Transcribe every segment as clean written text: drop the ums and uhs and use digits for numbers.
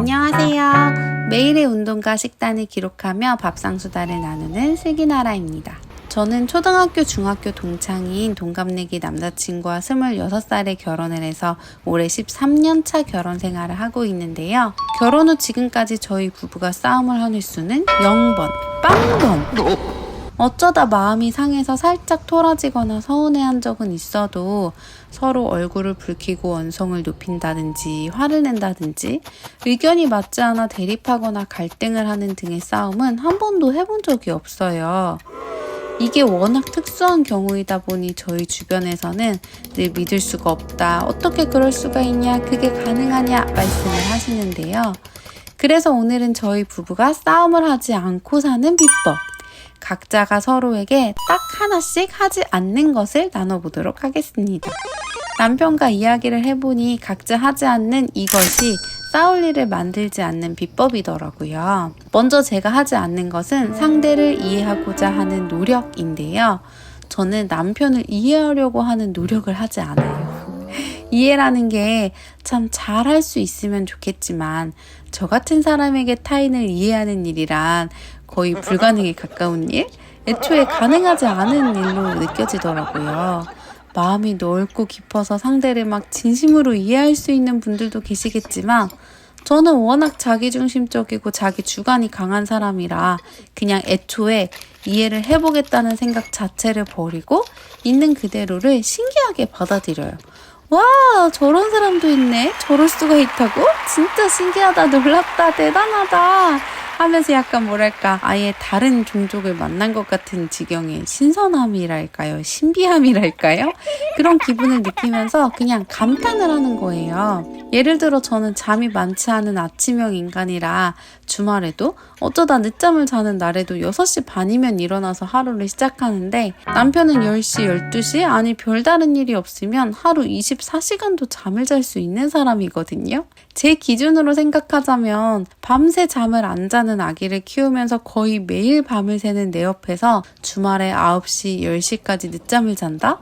안녕하세요. 매일의 운동과 식단을 기록하며 밥상수다를 나누는 슬기나라입니다. 저는 초등학교, 중학교 동창인 동갑내기 남자친구와 26살에 결혼을 해서 올해 13년차 결혼 생활을 하고 있는데요. 결혼 후 지금까지 저희 부부가 싸움을 한 횟수는 0번, 빵번! 어쩌다 마음이 상해서 살짝 토라지거나 서운해한 적은 있어도 서로 얼굴을 붉히고 언성을 높인다든지 화를 낸다든지 의견이 맞지 않아 대립하거나 갈등을 하는 등의 싸움은 한 번도 해본 적이 없어요. 이게 워낙 특수한 경우이다 보니 저희 주변에서는 늘 믿을 수가 없다, 어떻게 그럴 수가 있냐, 그게 가능하냐 말씀을 하시는데요. 그래서 오늘은 저희 부부가 싸움을 하지 않고 사는 비법, 각자가 서로에게 딱 하나씩 하지 않는 것을 나눠보도록 하겠습니다. 남편과 이야기를 해보니 각자 하지 않는 이것이 싸울 일을 만들지 않는 비법이더라고요. 먼저 제가 하지 않는 것은 상대를 이해하고자 하는 노력인데요. 저는 남편을 이해하려고 하는 노력을 하지 않아요. 이해라는 게 참 잘할 수 있으면 좋겠지만 저 같은 사람에게 타인을 이해하는 일이란 거의 불가능에 가까운 일? 애초에 가능하지 않은 일로 느껴지더라고요. 마음이 넓고 깊어서 상대를 막 진심으로 이해할 수 있는 분들도 계시겠지만 저는 워낙 자기중심적이고 자기 주관이 강한 사람이라 그냥 애초에 이해를 해보겠다는 생각 자체를 버리고 있는 그대로를 신기하게 받아들여요. 와, 저런 사람도 있네. 저럴 수가 있다고? 진짜 신기하다, 놀랍다, 대단하다 하면서 약간 뭐랄까 아예 다른 종족을 만난 것 같은 지경의 신선함이랄까요? 신비함이랄까요? 그런 기분을 느끼면서 그냥 감탄을 하는 거예요. 예를 들어 저는 잠이 많지 않은 아침형 인간이라 주말에도 어쩌다 늦잠을 자는 날에도 6시 반이면 일어나서 하루를 시작하는데 남편은 10시, 12시 아니 별다른 일이 없으면 하루 24시간도 잠을 잘 수 있는 사람이거든요. 제 기준으로 생각하자면 밤새 잠을 안 자는 아기를 키우면서 거의 매일 밤을 새는 내 옆에서 주말에 9시, 10시까지 늦잠을 잔다?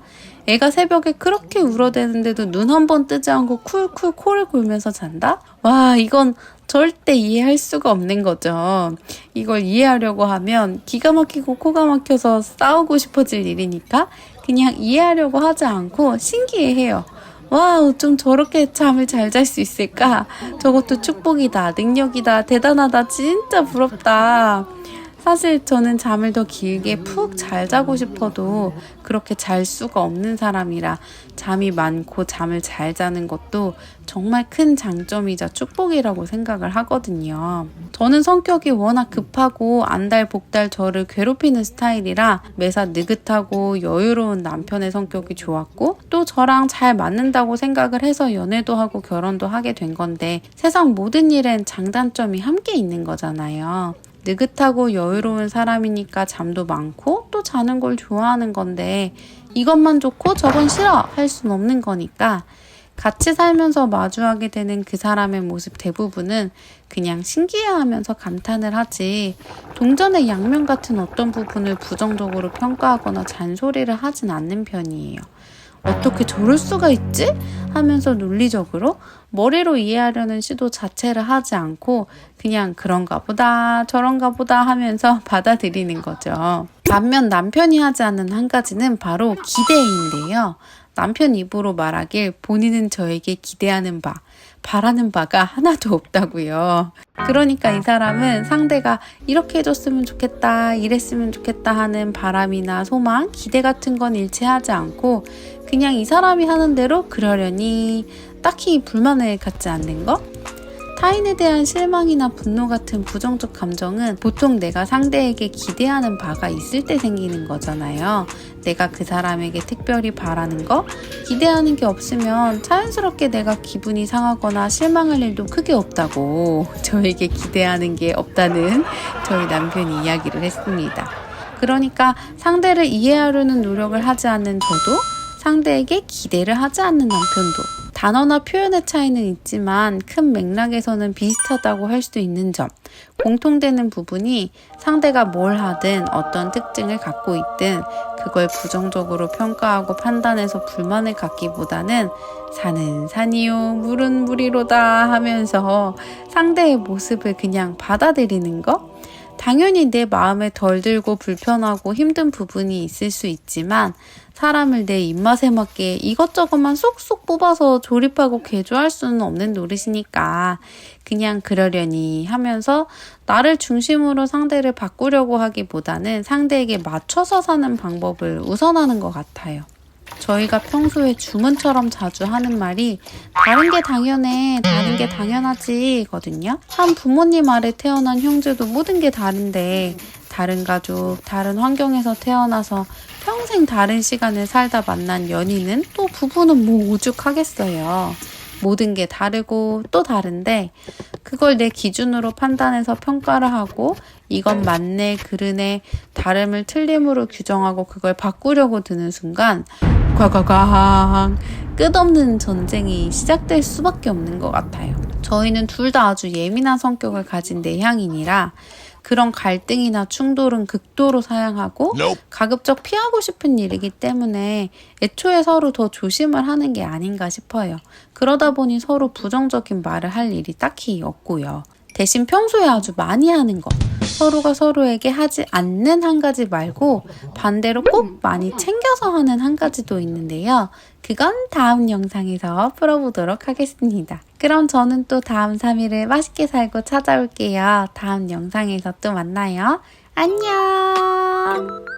애가 새벽에 그렇게 울어대는데도 눈 한 번 뜨지 않고 쿨쿨 코를 골면서 잔다? 와, 이건 절대 이해할 수가 없는 거죠. 이걸 이해하려고 하면 기가 막히고 코가 막혀서 싸우고 싶어질 일이니까 그냥 이해하려고 하지 않고 신기해해요. 와, 어쩜 저렇게 잠을 잘 잘 수 있을까? 저것도 축복이다, 능력이다, 대단하다, 진짜 부럽다. 사실 저는 잠을 더 길게 푹 잘 자고 싶어도 그렇게 잘 수가 없는 사람이라 잠이 많고 잠을 잘 자는 것도 정말 큰 장점이자 축복이라고 생각을 하거든요. 저는 성격이 워낙 급하고 안달복달 저를 괴롭히는 스타일이라 매사 느긋하고 여유로운 남편의 성격이 좋았고 또 저랑 잘 맞는다고 생각을 해서 연애도 하고 결혼도 하게 된 건데 세상 모든 일엔 장단점이 함께 있는 거잖아요. 느긋하고 여유로운 사람이니까 잠도 많고 또 자는 걸 좋아하는 건데 이것만 좋고 저건 싫어 할 순 없는 거니까 같이 살면서 마주하게 되는 그 사람의 모습 대부분은 그냥 신기해하면서 감탄을 하지 동전의 양면 같은 어떤 부분을 부정적으로 평가하거나 잔소리를 하진 않는 편이에요. 어떻게 저럴 수가 있지? 하면서 논리적으로 머리로 이해하려는 시도 자체를 하지 않고 그냥 그런가 보다 저런가 보다 하면서 받아들이는 거죠. 반면 남편이 하지 않는 한 가지는 바로 기대인데요. 남편 입으로 말하길 본인은 저에게 기대하는 바, 바라는 바가 하나도 없다고요. 그러니까 이 사람은 상대가 이렇게 해줬으면 좋겠다, 이랬으면 좋겠다 하는 바람이나 소망, 기대 같은 건 일치하지 않고 그냥 이 사람이 하는 대로 그러려니 딱히 불만을 갖지 않는 것? 타인에 대한 실망이나 분노 같은 부정적 감정은 보통 내가 상대에게 기대하는 바가 있을 때 생기는 거잖아요. 내가 그 사람에게 특별히 바라는 거, 기대하는 게 없으면 자연스럽게 내가 기분이 상하거나 실망할 일도 크게 없다고 저에게 기대하는 게 없다는 저희 남편이 이야기를 했습니다. 그러니까 상대를 이해하려는 노력을 하지 않는 저도 상대에게 기대를 하지 않는 남편도 단어나 표현의 차이는 있지만 큰 맥락에서는 비슷하다고 할 수도 있는 점. 공통되는 부분이 상대가 뭘 하든 어떤 특징을 갖고 있든 그걸 부정적으로 평가하고 판단해서 불만을 갖기보다는 산은 산이요, 물은 물이로다 하면서 상대의 모습을 그냥 받아들이는 거? 당연히 내 마음에 덜 들고 불편하고 힘든 부분이 있을 수 있지만 사람을 내 입맛에 맞게 이것저것만 쏙쏙 뽑아서 조립하고 개조할 수는 없는 노릇이니까 그냥 그러려니 하면서 나를 중심으로 상대를 바꾸려고 하기보다는 상대에게 맞춰서 사는 방법을 우선하는 것 같아요. 저희가 평소에 주문처럼 자주 하는 말이 다른 게 당연해, 다른 게 당연하지 거든요. 한 부모님 아래 태어난 형제도 모든 게 다른데 다른 가족, 다른 환경에서 태어나서 평생 다른 시간을 살다 만난 연인은 또 부부는 뭐 오죽하겠어요. 모든 게 다르고 또 다른데 그걸 내 기준으로 판단해서 평가를 하고 이건 맞네, 그르네, 다름을 틀림으로 규정하고 그걸 바꾸려고 드는 순간 과과광 끝없는 전쟁이 시작될 수밖에 없는 것 같아요. 저희는 둘 다 아주 예민한 성격을 가진 내향인이라 그런 갈등이나 충돌은 극도로 사양하고 가급적 피하고 싶은 일이기 때문에 애초에 서로 더 조심을 하는 게 아닌가 싶어요. 그러다 보니 서로 부정적인 말을 할 일이 딱히 없고요. 대신 평소에 아주 많이 하는 거, 서로가 서로에게 하지 않는 한 가지 말고 반대로 꼭 많이 챙겨서 하는 한 가지도 있는데요. 그건 다음 영상에서 풀어보도록 하겠습니다. 그럼 저는 또 다음 3일을 맛있게 살고 찾아올게요. 다음 영상에서 또 만나요. 안녕!